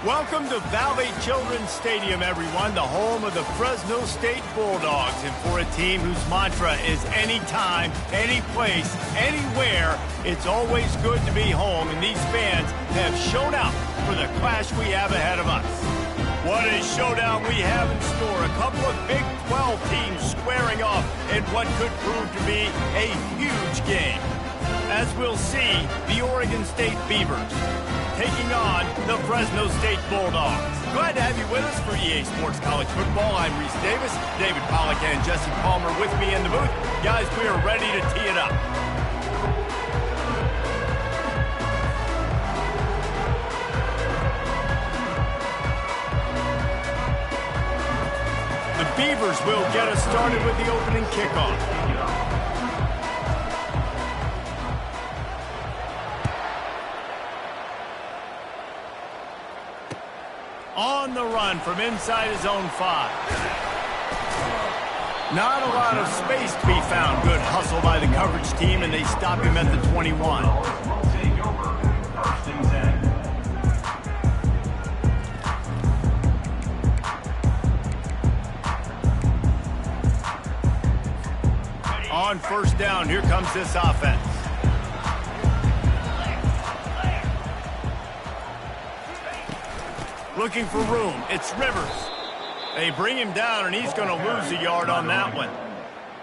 Welcome to Valley Children's Stadium, everyone, the home of the Fresno State Bulldogs. And for a team whose mantra is anytime, any place, anywhere, it's always good to be home. And these fans have shown out for the clash we have ahead of us. What a showdown we have in store. A couple of Big 12 teams squaring off in what could prove to be a huge game. As we'll see, the Oregon State Beavers taking on the Fresno State Bulldogs. Glad to have you with us for EA Sports College Football. I'm Reese Davis, David Pollack and Jesse Palmer with me in the booth. Guys, we are ready to tee it up. The Beavers will get us started with the opening kickoff. On the run from inside his own 5. Not a lot of space to be found. Good hustle by the coverage team, and they stop him at the 21. On first down, here comes this offense. Looking for room. It's Rivers. They bring him down, and he's going to lose a yard on that one.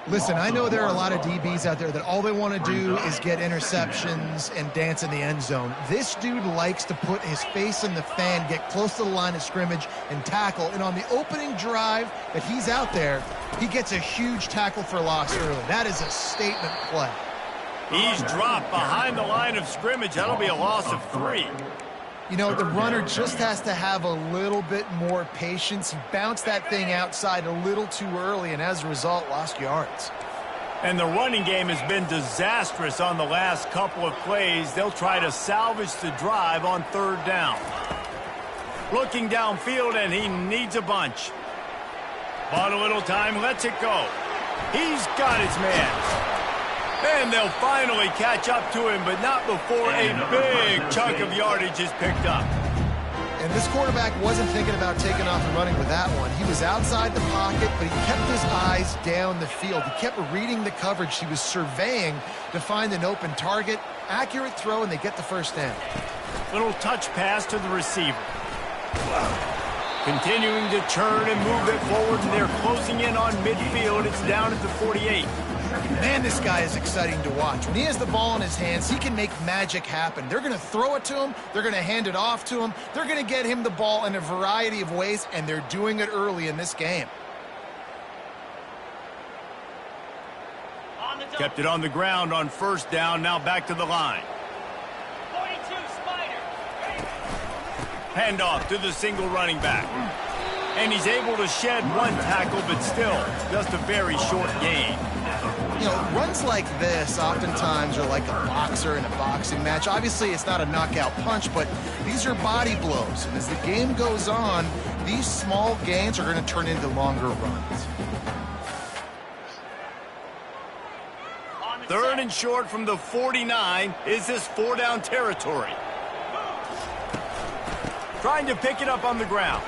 Listen, I know there are a lot of DBs out there that all they want to do is get interceptions and dance in the end zone. This dude likes to put his face in the fan, get close to the line of scrimmage, and tackle. And on the opening drive that he's out there, he gets a huge tackle for loss early. That is a statement play. He's dropped behind the line of scrimmage. That'll be a loss of 3. You know, the runner just has to have a little bit more patience. He bounced that thing outside a little too early, and as a result, lost yards. And the running game has been disastrous on the last couple of plays. They'll try to salvage the drive on third down. Looking downfield, and he needs a bunch. Bought a little time, lets it go. He's got his man. And they'll finally catch up to him, but not before a big chunk of yardage is picked up. And this quarterback wasn't thinking about taking off and running with that one. He was outside the pocket, but he kept his eyes down the field. He kept reading the coverage. He was surveying to find an open target. Accurate throw, and they get the first down. Little touch pass to the receiver. Continuing to churn and move it forward, and they're closing in on midfield. It's down at the 48. Man, this guy is exciting to watch. When he has the ball in his hands, he can make magic happen. They're going to throw it to him. They're going to hand it off to him. They're going to get him the ball in a variety of ways, and they're doing it early in this game. Kept it on the ground on first down. Now back to the line. 42 Spider. Handoff to the single running back. And he's able to shed one tackle, but still just a very short gain. You know, runs like this oftentimes are like a boxer in a boxing match. Obviously, it's not a knockout punch, but these are body blows. And as the game goes on, these small gains are going to turn into longer runs. Third and short from the 49. Is this 4-down territory? Trying to pick it up on the ground.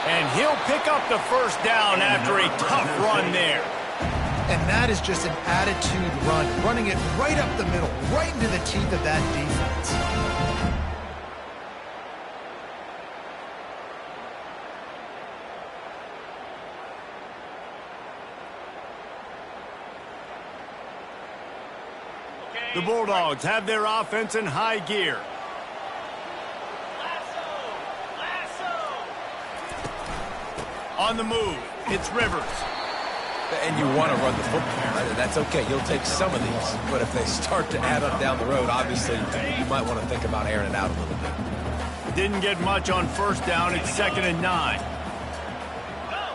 And he'll pick up the first down after a tough run there. And that is just an attitude run, running it right up the middle, right into the teeth of that defense. The Bulldogs have their offense in high gear. On the move, it's Rivers. And you want to run the football. That's okay. You'll take some of these. But if they start to add up down the road, obviously, you might want to think about airing it out a little bit. Didn't get much on first down. It's 2nd and 9.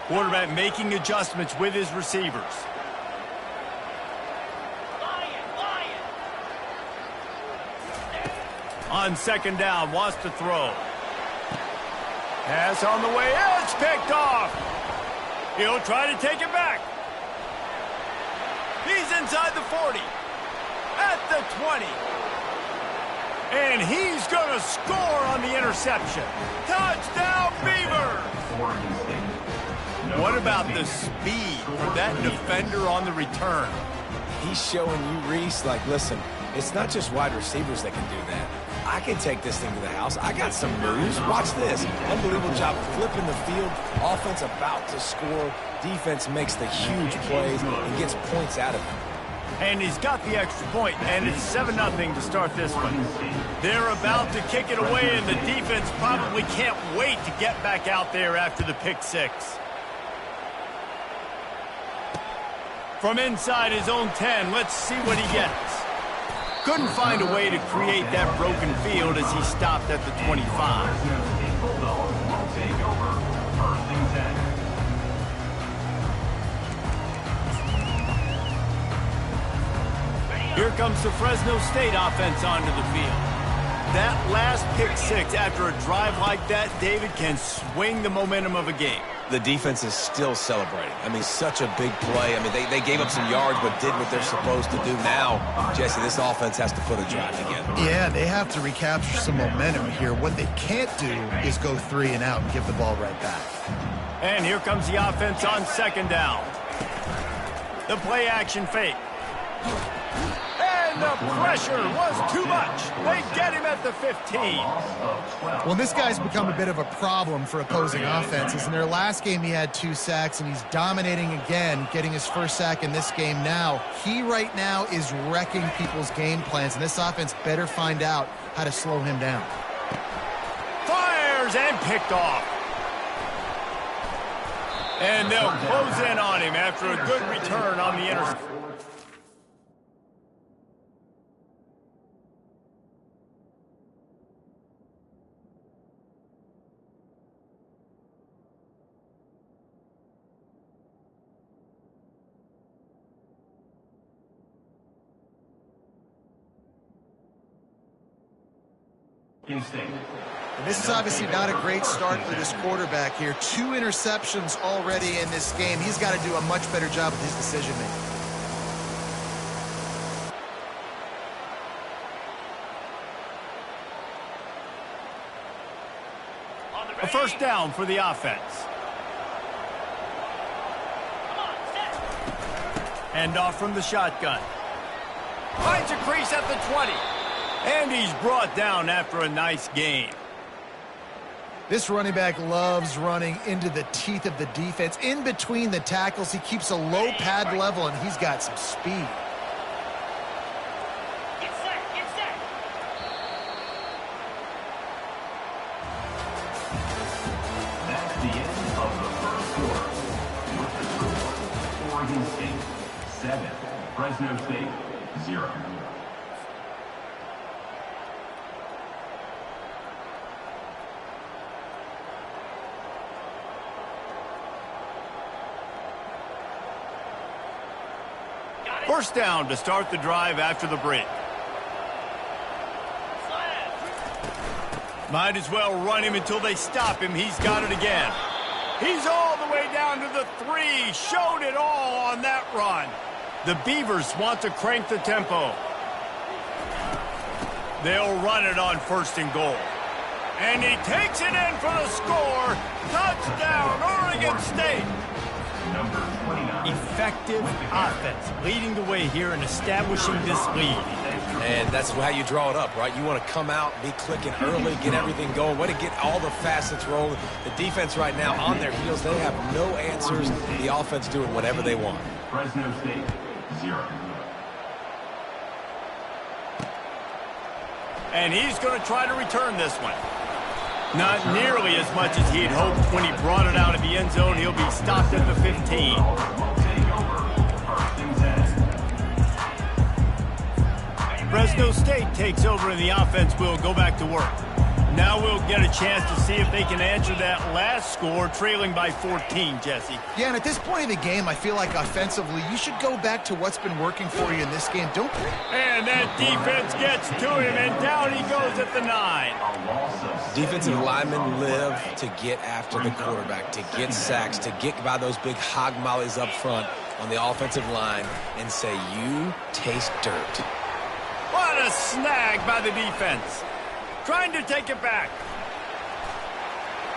Quarterback making adjustments with his receivers. On second down, wants to throw. Pass on the way. It's picked off. He'll try to take it back. He's inside the 40. At the 20. And he's going to score on the interception. Touchdown, Beavers! What about the speed for that defender on the return? He's showing you, Reese, like, listen, it's not just wide receivers that can do that. I can take this thing to the house. I got some moves. Watch this. Unbelievable job flipping the field. Offense about to score. Defense makes the huge plays and gets points out of it. And he's got the extra point, and it's 7-0 to start this one. They're about to kick it away, and the defense probably can't wait to get back out there after the pick six. From inside his own 10, let's see what he gets. Couldn't find a way to create that broken field as he stopped at the 25. Here comes the Fresno State offense onto the field. That last pick six after a drive like that, David, can swing the momentum of a game. The defense is still celebrating. I mean, such a big play. I mean, they gave up some yards but did what they're supposed to do. Now, Jesse, this offense has to put a drive together. Yeah, they have to recapture some momentum here. What they can't do is go 3 and out and give the ball right back. And here comes the offense on second down. The play action fake. And the pressure was too much. They get him at the 15. Well, this guy's become a bit of a problem for opposing offenses. In their last game, he had 2 sacks, and he's dominating again, getting his first sack in this game now. He right now is wrecking people's game plans, and this offense better find out how to slow him down. Fires and picked off. And they'll close in on him after a good return on the interception. And this is obviously not a great start for this quarterback here. 2 interceptions already in this game. He's got to do a much better job with his decision-making. A first down for the offense. Hand off from the shotgun. Finds a crease at the 20. And he's brought down after a nice gain. This running back loves running into the teeth of the defense. In between the tackles, he keeps a low pad level, and he's got some speed. Get set, get set. That's the end of the first quarter. With the score, Oregon State 7, Fresno State 0. First down to start the drive after the break. Might as well run him until they stop him. He's got it again. He's all the way down to the 3. Showed it all on that run. The Beavers want to crank the tempo. They'll run it on first and goal. And he takes it in for the score. Touchdown, Oregon State. Effective offense, leading the way here and establishing this lead. And that's how you draw it up, right? You want to come out, be clicking early, get everything going, want to get all the facets rolling. The defense right now on their heels, they have no answers. The offense doing whatever they want. Fresno State 0. And he's going to try to return this one. Not nearly as much as he'd hoped when he brought it out of the end zone. He'll be stopped at the 15. Fresno State takes over and the offense will go back to work. Now we'll get a chance to see if they can answer that last score, trailing by 14, Jesse. Yeah, and at this point of the game, I feel like offensively, you should go back to what's been working for you in this game. Don't. And that defense gets to him, and down he goes at the 9. Defensive linemen live to get after the quarterback, to get sacks, to get by those big hog mollies up front on the offensive line and say, you taste dirt. What What a snag by the defense. Trying to take it back.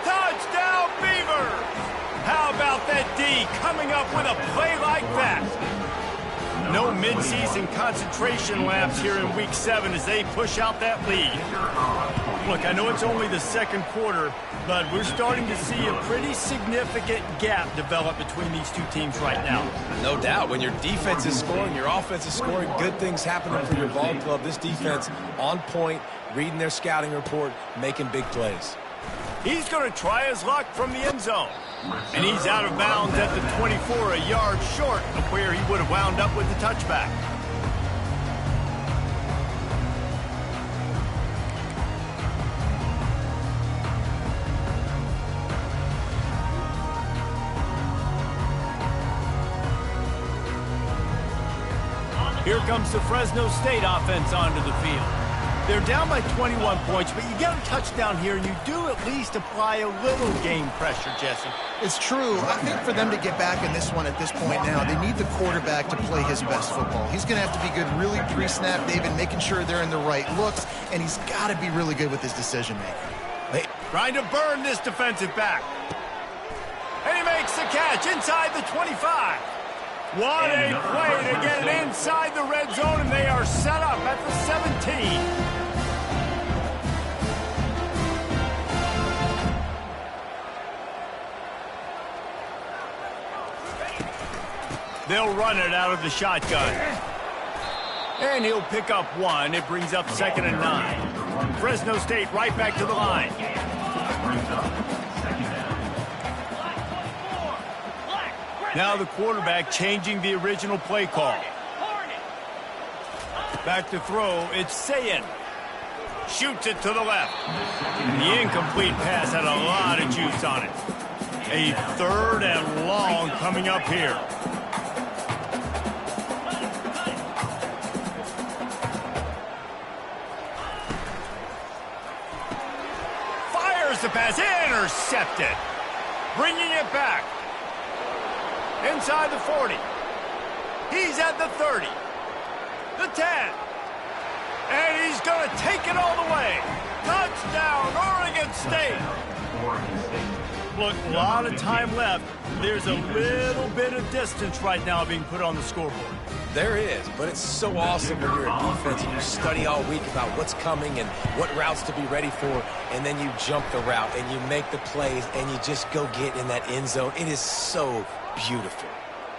Touchdown, Beavers! How about that D coming up with a play like that? No midseason concentration laps here in Week 7 as they push out that lead. Look, I know it's only the second quarter, but we're starting to see a pretty significant gap develop between these two teams right now. No doubt. When your defense is scoring, your offense is scoring, good things happening for your ball club. This defense on point, reading their scouting report, making big plays. He's going to try his luck from the end zone. And he's out of bounds at the 24, a yard short of where he would have wound up with the touchback. Here comes the Fresno State offense onto the field. They're down by 21 points, but you get a touchdown here, and you do at least apply a little game pressure, Jesse. It's true. I think for them to get back in this one at this point now, they need the quarterback to play his best football. He's going to have to be good really pre-snap, David, making sure they're in the right looks, and he's got to be really good with his decision-making. Trying to burn this defensive back. And he makes the catch inside the 25. What a play to get it inside the red zone, and they are set up at the 17. They'll run it out of the shotgun. And he'll pick up one. It brings up 2nd and 9. Fresno State right back to the line. Now the quarterback changing the original play call. Back to throw, it's Sayin. Shoots it to the left. The incomplete pass had a lot of juice on it. A 3rd and long coming up here. Fires the pass, intercepted. Bringing it back. Inside the 40. He's at the 30. The 10. And he's going to take it all the way. Touchdown, Oregon State. Look, a lot of time left. There's a little bit of distance right now being put on the scoreboard. There is, but it's so awesome when you're a defense and you study all week about what's coming and what routes to be ready for, and then you jump the route and you make the plays and you just go get in that end zone. It is so beautiful.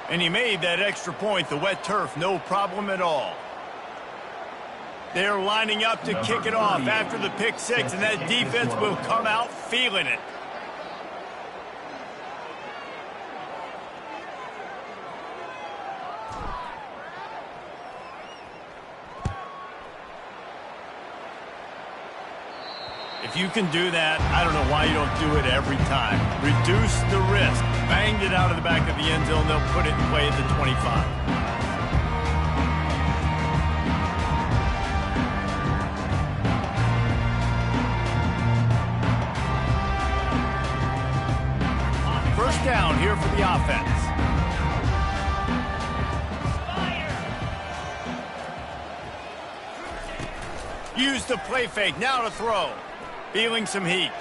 And he made that extra point, the wet turf, no problem at all. They're lining up to kick it off after the pick 6, and that defense will come out feeling it. If you can do that, I don't know why you don't do it every time. Reduce the risk. Banged it out of the back of the end zone. They'll put it in play at the 25. First down here for the offense. Use the play fake. Now to throw. Feeling some heat.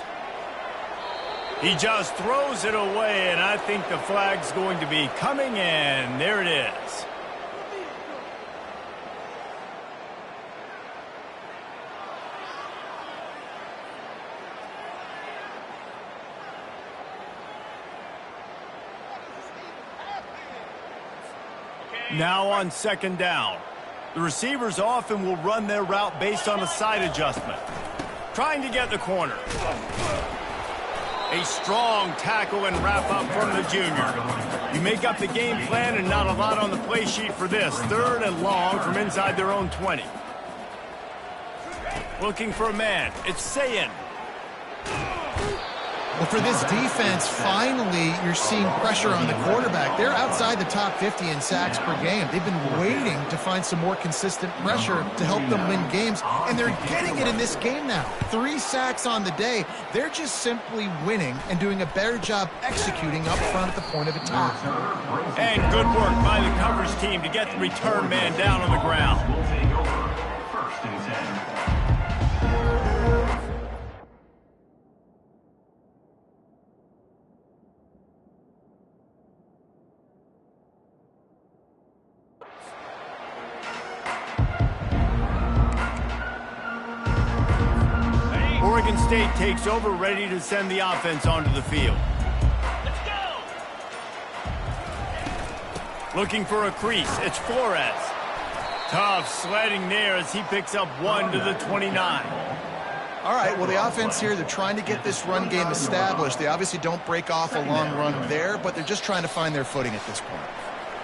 He just throws it away, and I think the flag's going to be coming in. There it is. Now on 2nd down. The receivers often will run their route based on a side adjustment. Trying to get the corner. A strong tackle and wrap up from the junior. You make up the game plan and not a lot on the play sheet for this. 3rd and long from inside their own 20. Looking for a man. It's Sayin. Well, for this defense, finally, you're seeing pressure on the quarterback. They're outside the top 50 in sacks per game. They've been waiting to find some more consistent pressure to help them win games, and they're getting it in this game now. 3 sacks on the day. They're just simply winning and doing a better job executing up front at the point of attack. And good work by the coverage team to get the return man down on the ground. Will take over 1st and Oregon State takes over, ready to send the offense onto the field. Let's go! Looking for a crease, it's Flores. Tough sledding there as he picks up 1 to the 29. All right, well, the offense here, they're trying to get this run game established. They obviously don't break off a long run there, but they're just trying to find their footing at this point.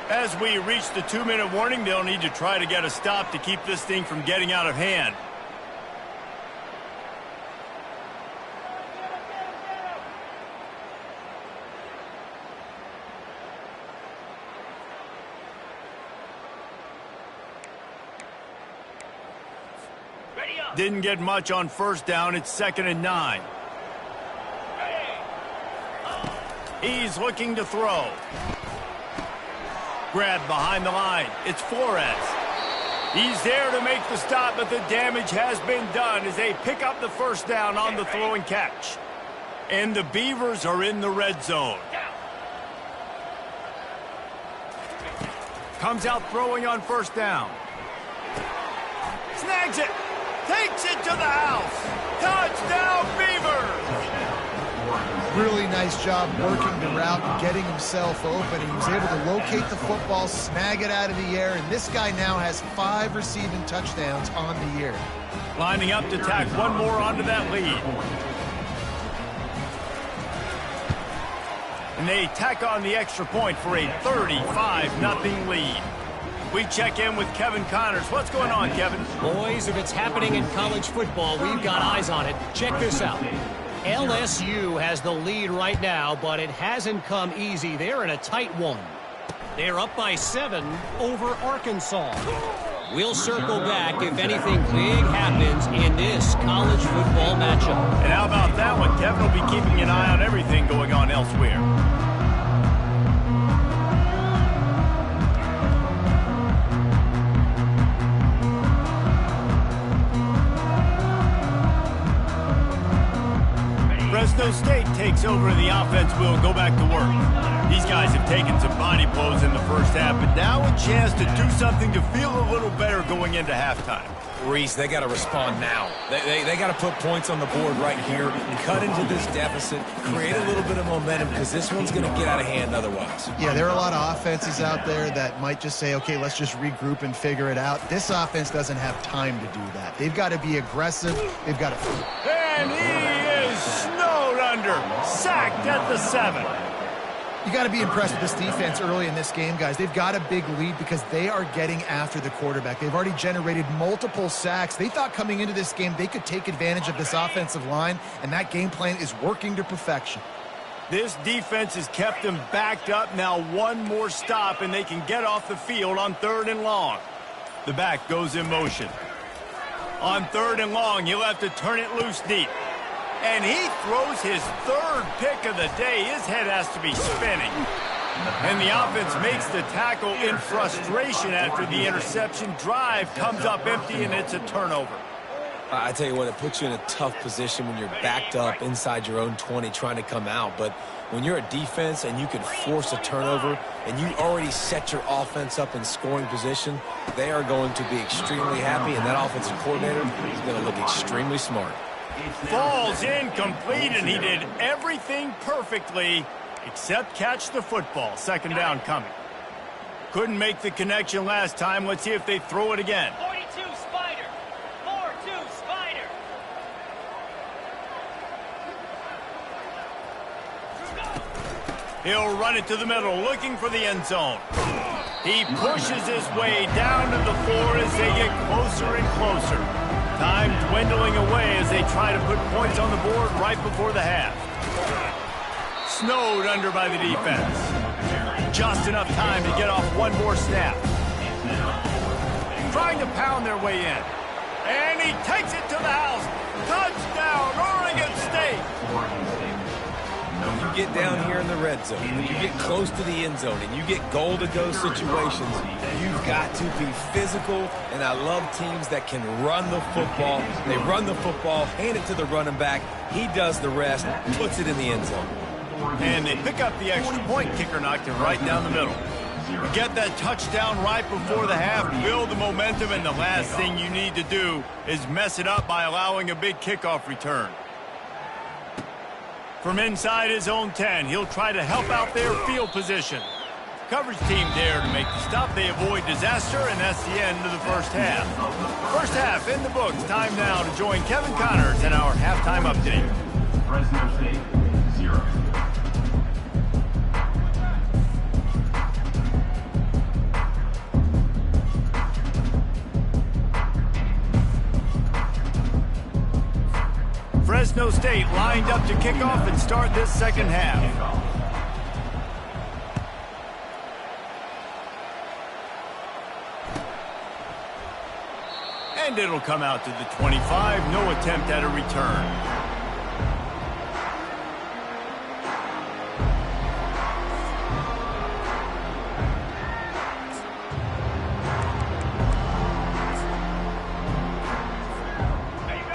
As we reach the 2-minute warning, they'll need to try to get a stop to keep this thing from getting out of hand. Ready up! Didn't get much on first down. It's 2nd and 9. He's looking to throw. Grabbed behind the line. It's Flores. He's there to make the stop, but the damage has been done as they pick up the first down on the throw and catch. And the Beavers are in the red zone. Comes out throwing on first down. Snags it. Takes it to the house. Touchdown, Beavers! Really nice job working the route and getting himself open. He was able to locate the football, snag it out of the air, and this guy now has 5 receiving touchdowns on the year. Lining up to tack one more onto that lead. And they tack on the extra point for a 35-0 lead. We check in with Kevin Connors. What's going on, Kevin? Boys, if it's happening in college football, we've got eyes on it. Check this out. LSU has the lead right now, but it hasn't come easy. They're in a tight one. They're up by 7 over Arkansas. We'll circle back if anything big happens in this college football matchup. And how about that one? Kevin will be keeping an eye on everything going on elsewhere. Fresno State takes over and the offense will go back to work. These guys have taken some body blows in the first half, but now a chance to do something to feel a little better going into halftime. Reese, they got to respond now. They got to put points on the board right here, cut into this deficit, create a little bit of momentum because this one's going to get out of hand otherwise. Yeah, there are a lot of offenses out there that might just say, okay, let's just regroup and figure it out. This offense doesn't have time to do that. They've got to be aggressive. They've got to... And he is snowed under, sacked at the 7. You got to be impressed with this defense early in this game, guys. They've got a big lead because they are getting after the quarterback. They've already generated multiple sacks. They thought coming into this game they could take advantage of this offensive line, and that game plan is working to perfection. This defense has kept them backed up. Now one more stop, and they can get off the field on 3rd and long. The back goes in motion. On 3rd and long, he'll have to turn it loose deep. And he throws his 3rd pick of the day. His head has to be spinning. And the offense makes the tackle in frustration after the interception. Drive comes up empty, and it's a turnover. I tell you what, it puts you in a tough position when you're backed up inside your own 20 trying to come out. But when you're a defense and you can force a turnover and you already set your offense up in scoring position, they are going to be extremely happy, and that offensive coordinator is going to look extremely smart. Falls incomplete, and he did everything perfectly except catch the football. 2nd down coming. Couldn't make the connection last time. Let's see if they throw it again. 42 Spider. 4-2 Spider. He'll run it to the middle, looking for the end zone. He pushes his way down to the 4 as they get closer and closer. Time dwindling away as they try to put points on the board right before the half. Snowed under by the defense. Just enough time to get off one more snap. Trying to pound their way in. And he takes it to the house. Touchdown, Oregon State. When you get down here in the red zone, when you get close to the end zone and you get goal-to-go situations, you've got to be physical, and I love teams that can run the football. They run the football, hand it to the running back. He does the rest, puts it in the end zone. And they pick up the extra point. Kicker knocked it right down the middle. Get that touchdown right before the half, build the momentum, and the last thing you need to do is mess it up by allowing a big kickoff return. From inside his own 10, he'll try to help out their field position. Coverage team there to make the stop. They avoid disaster, and that's the end of the first half. First half in the books. Time now to join Kevin Connors in our halftime update. Fresno State, 0. Fresno State lined up to kick off and start this second half. And it'll come out to the 25. No attempt at a return.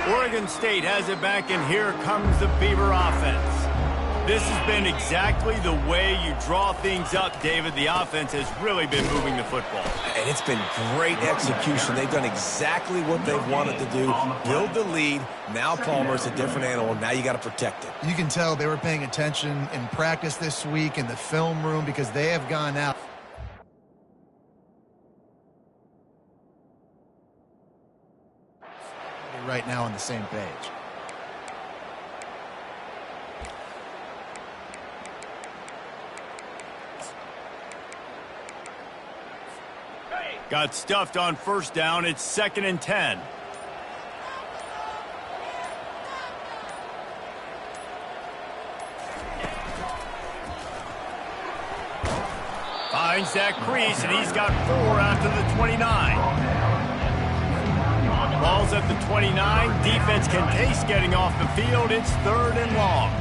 Oregon State has it back, and here comes the Beaver offense. This has been exactly the way you draw things up, David. The offense has really been moving the football. And it's been great execution. They've done exactly what they've wanted to do. Build the lead. Now Palmer's a different animal. Now you got to protect it. You can tell they were paying attention in practice this week in the film room because they have gone out. Right now on the same page. Got stuffed on first down. It's 2nd and 10. Finds that crease, and he's got 4 after the 29. Ball's at the 29. Defense can taste getting off the field. It's 3rd and long.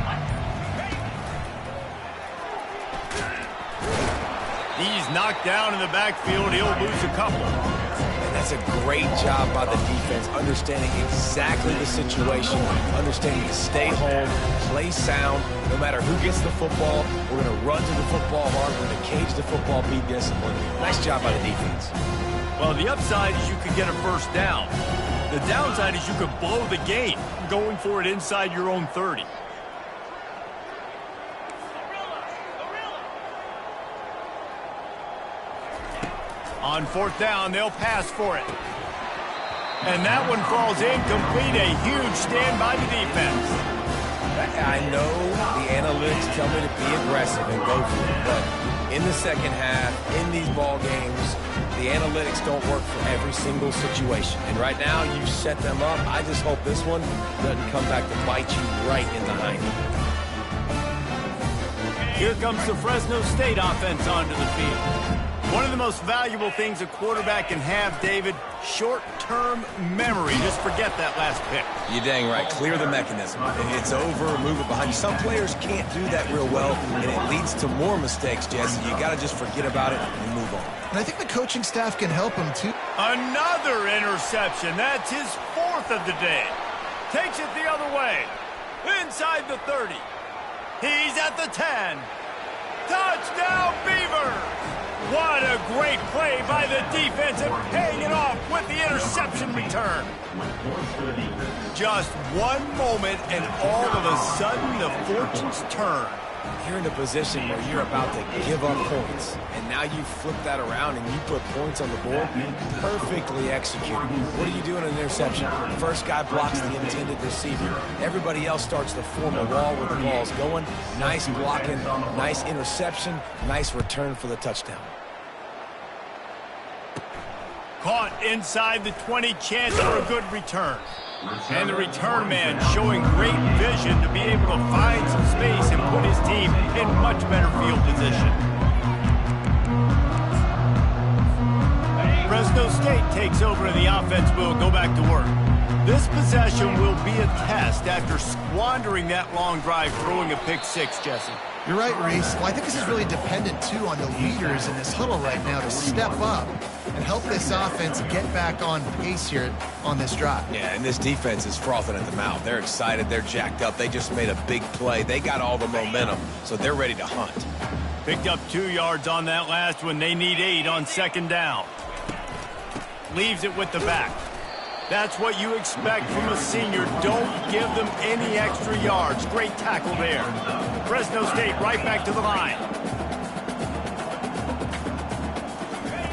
He's knocked down in the backfield. He'll lose a couple. And that's a great job by the defense, understanding exactly the situation, understanding to stay home, play sound. No matter who gets the football, we're going to run to the football hard. We're going to cage the football, be disciplined. Nice job by the defense. Well, the upside is you could get a first down. The downside is you could blow the game going for it inside your own 30. On 4th down, they'll pass for it. And that one falls incomplete. A huge stand by the defense. I know the analytics tell me to be aggressive and go for it, but in the second half, in these ball games, the analytics don't work for every single situation. And right now, you set them up. I just hope this one doesn't come back to bite you right in the hind. Here comes the Fresno State offense onto the field. One of the most valuable things a quarterback can have, David, short-term memory. Just forget that last pick. You're dang right. Clear the mechanism. It's over, move it behind you. Some players can't do that real well, and it leads to more mistakes, Jesse. You got to just forget about it and move on. And I think the coaching staff can help him, too. Another interception. That's his 4th of the day. Takes it the other way. Inside the 30. He's at the 10. Touchdown, Beavers! What a great play by the defense and paying it off with the interception return. Just one moment and all of a sudden the fortunes turn. You're in a position where you're about to give up points, and now you flip that around and you put points on the board. Perfectly executed. What do you do in an interception? First guy blocks the intended receiver. Everybody else starts to form a wall where the ball's going. Nice blocking, nice interception, nice return for the touchdown. Caught inside the 20, chance for a good return. And the return man showing great vision to be able to find some space and put his team in much better field position. Fresno State takes over and the offense will go back to work. This possession will be a test after squandering that long drive, throwing a pick 6, Jesse. You're right, Reese. Well, I think this is really dependent, too, on the leaders in this huddle right now to step up and help this offense get back on pace here on this drive. Yeah, and this defense is frothing at the mouth. They're excited. They're jacked up. They just made a big play. They got all the momentum, so they're ready to hunt. Picked up 2 yards on that last one. They need 8 on 2nd down. Leaves it with the back. That's what you expect from a senior. Don't give them any extra yards. Great tackle there. Fresno State right back to the line.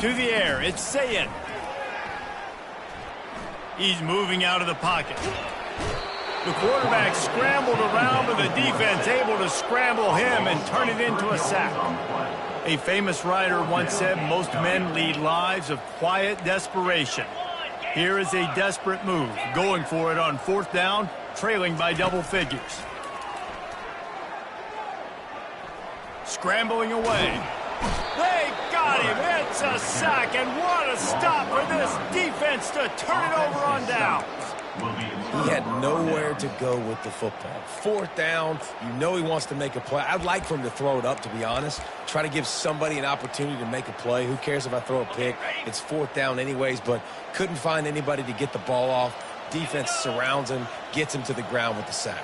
To the air, it's Sayin. He's moving out of the pocket. The quarterback scrambled around, but the defense able to scramble him and turn it into a sack. A famous writer once said, most men lead lives of quiet desperation. Here is a desperate move, going for it on 4th down, trailing by double figures. Scrambling away. They got him. It's a sack, and what a stop for this defense to turn it over on downs. He had nowhere to go with the football. 4th down, you know he wants to make a play. I'd like for him to throw it up, to be honest. Try to give somebody an opportunity to make a play. Who cares if I throw a pick? It's 4th down anyways, but couldn't find anybody to get the ball off. Defense surrounds him, gets him to the ground with the sack.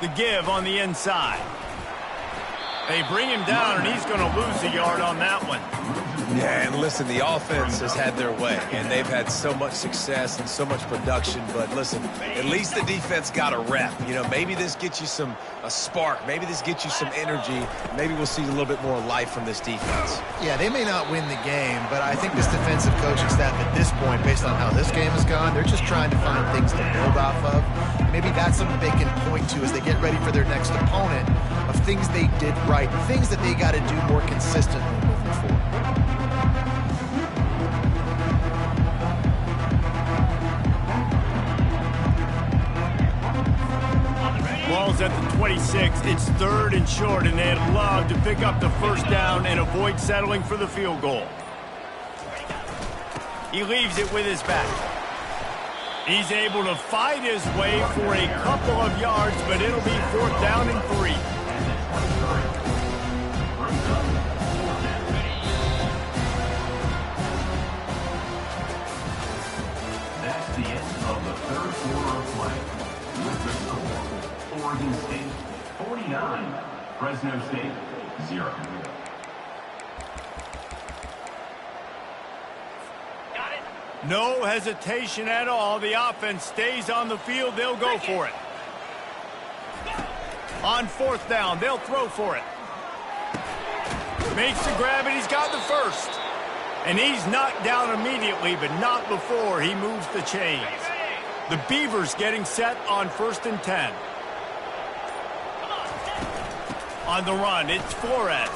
The give on the inside. They bring him down, and he's going to lose a yard on that one. Yeah, and listen, the offense has had their way, and they've had so much success and so much production. But listen, at least the defense got a rep. You know, maybe this gets you a spark. Maybe this gets you some energy. Maybe we'll see a little bit more life from this defense. Yeah, they may not win the game, but I think this defensive coaching staff at this point, based on how this game has gone, they're just trying to find things to build off of. Maybe that's something they can point to as they get ready for their next opponent, of things they did right, things that they got to do more consistently moving forward. Ball's at the 26. It's 3rd and short, and they'd love to pick up the 1st down and avoid settling for the field goal. He leaves it with his back. He's able to fight his way for a couple of yards, but it'll be 4th down and 3. That's the end of the 3rd quarter of play. With the score, Oregon State 49, Fresno State 0. Got it. No hesitation at all. The offense stays on the field. They'll go for it. On 4th down, they'll throw for it. Makes the grab, and he's got the 1st. And he's knocked down immediately, but not before he moves the chains. The Beavers getting set on 1st and 10. On the run, it's Flores.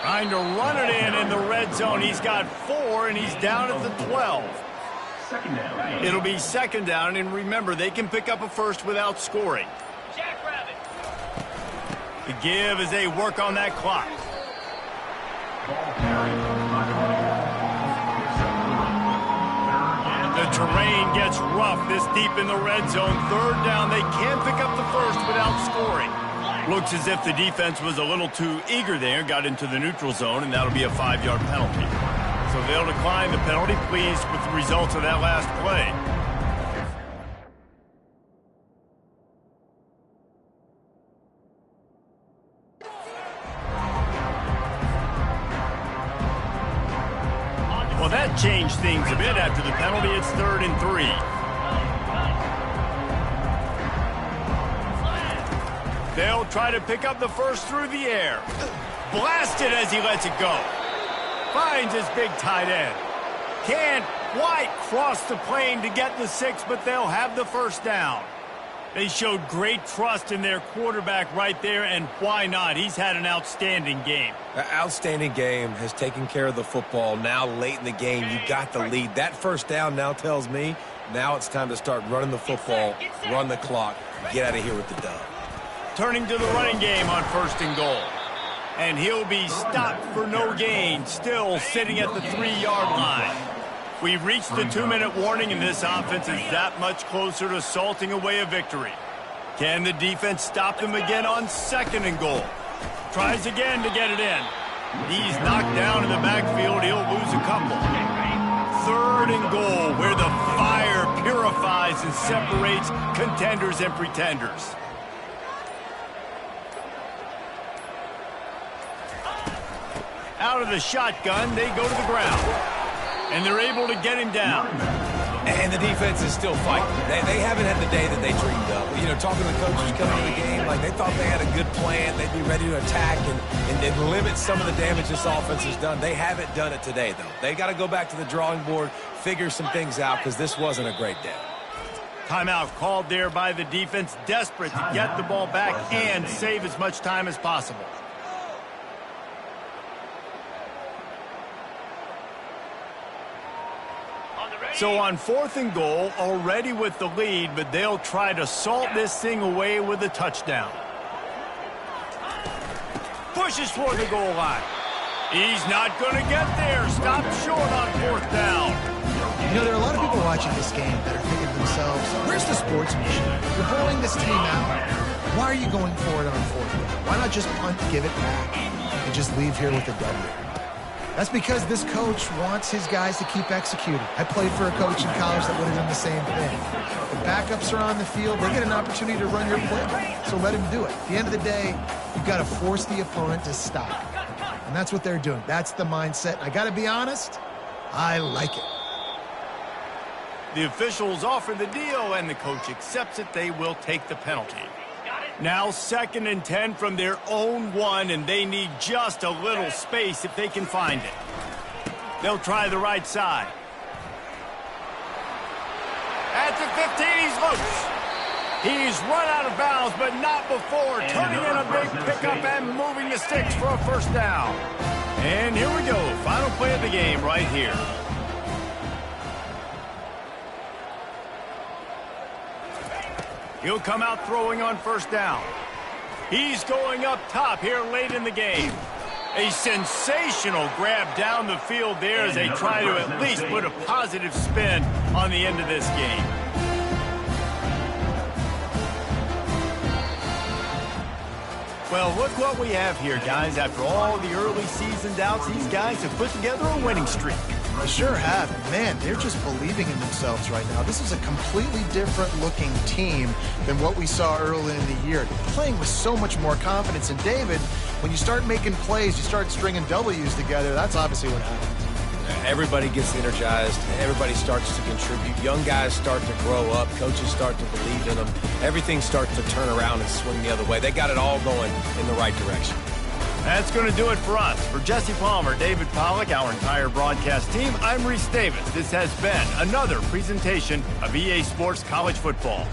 Trying to run it in the red zone. He's got 4, and he's down at the 12. Second down. It'll be 2nd down, and remember, they can pick up a 1st without scoring. Jackrabbit. The give as they work on that clock. The terrain gets rough this deep in the red zone. 3rd down, they can pick up the 1st without scoring. Looks as if the defense was a little too eager there, got into the neutral zone, and that'll be a 5-yard penalty. So they'll decline the penalty, pleased with the results of that last play. Well, that changed things a bit after the penalty. It's 3rd and 3. They'll try to pick up the 1st through the air. Blasted as he lets it go. Finds his big tight end. Can't quite cross the plane to get the 6, but they'll have the 1st down. They showed great trust in their quarterback right there, and why not? He's had an outstanding game. An outstanding game, has taken care of the football. Now late in the game, you got the lead. That 1st down now tells me now it's time to start running the football, run the clock, get out of here with the dub. Turning to the running game on 1st and goal. And he'll be stopped for no gain, still sitting at the 3-yard line. We've reached the 2-minute warning, and this offense is that much closer to salting away a victory. Can the defense stop them again on 2nd and goal? Tries again to get it in. He's knocked down in the backfield. He'll lose a couple. 3rd and goal, where the fire purifies and separates contenders and pretenders. Out of the shotgun, they go to the ground. And they're able to get him down. And the defense is still fighting. They haven't had the day that they dreamed of. You know, talking to the coaches coming to the game, like they thought they had a good plan. They'd be ready to attack and limit some of the damage this offense has done. They haven't done it today, though. They got to go back to the drawing board, figure some things out, because this wasn't a great day. Timeout called there by the defense, desperate to get the ball back and save as much time as possible. So on 4th and goal, already with the lead, but they'll try to salt this thing away with a touchdown. Pushes toward the goal line. He's not going to get there. Stopped short on 4th down. You know, there are a lot of people watching this game that are thinking to themselves, where's the sportsmanship? You're blowing this team out. Why are you going for it on 4th down? Why not just punt, give it back, and just leave here with a W? That's because this coach wants his guys to keep executing. I played for a coach in college that would have done the same thing. The backups are on the field. They get an opportunity to run your play, so let him do it. At the end of the day, you've got to force the opponent to stop. And that's what they're doing. That's the mindset. And I got to be honest, I like it. The officials offer the deal, and the coach accepts it. They will take the penalty. Now 2nd and 10 from their own 1, and they need just a little space if they can find it. They'll try the right side. At the 15, he's loose. He's run out of bounds, but not before turning in a big pickup and moving the sticks for a 1st down. And here we go, final play of the game right here. He'll come out throwing on 1st down. He's going up top here late in the game. A sensational grab down the field there as they try to at least put a positive spin on the end of this game. Well, look what we have here, guys. After all the early season doubts, these guys have put together a winning streak. They sure have. Man, they're just believing in themselves right now. This is a completely different looking team than what we saw early in the year. Playing with so much more confidence. And David, when you start making plays, you start stringing W's together, that's obviously what happens. Everybody gets energized. Everybody starts to contribute. Young guys start to grow up. Coaches start to believe in them. Everything starts to turn around and swing the other way. They got it all going in the right direction. That's going to do it for us. For Jesse Palmer, David Pollack, our entire broadcast team, I'm Reese Davis. This has been another presentation of EA Sports College Football.